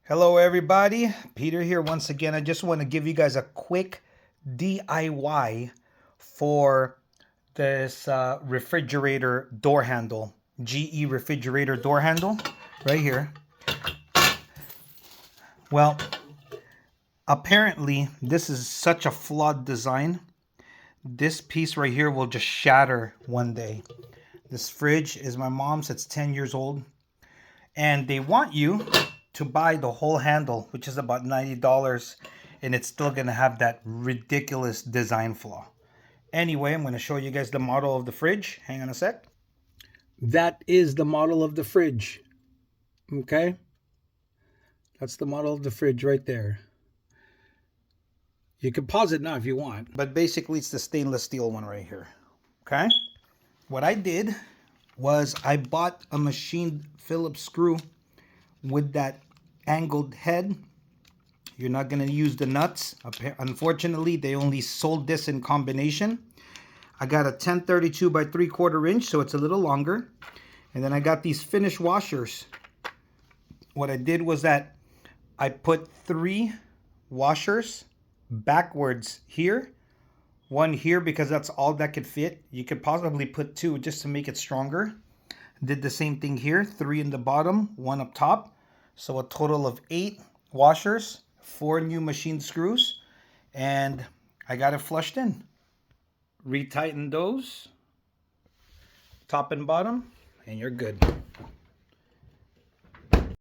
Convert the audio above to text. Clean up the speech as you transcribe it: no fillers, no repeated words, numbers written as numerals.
Hello everybody, Peter here once again. I just want to give you guys a quick DIY for this refrigerator door handle, GE refrigerator door handle right here. Well, apparently this is such a flawed design. This piece right here will just shatter one day. This fridge is my mom's. It's 10 years old, and they want you to buy the whole handle, which is about $90, and it's still gonna have that ridiculous design flaw. Anyway, I'm gonna show you guys the model of the fridge. Hang on a sec. That is the model of the fridge. Okay, that's the model of the fridge right there. You can pause it now if you want, but basically it's the stainless steel one right here. Okay, what I did was I bought a machined Phillips screw with that angled head. You're not going to use the nuts. Unfortunately, they only sold this in combination. I got a 1032 by 3/4 inch, so it's a little longer. And then I got these finish washers. What I did was that I put 3 washers backwards here, one here because that's all that could fit. You could possibly put 2 just to make it stronger. Did the same thing here, 3 in the bottom, 1 up top. So a total of 8 washers, 4 new machine screws, and I got it flushed in. Retighten those, top and bottom, and you're good.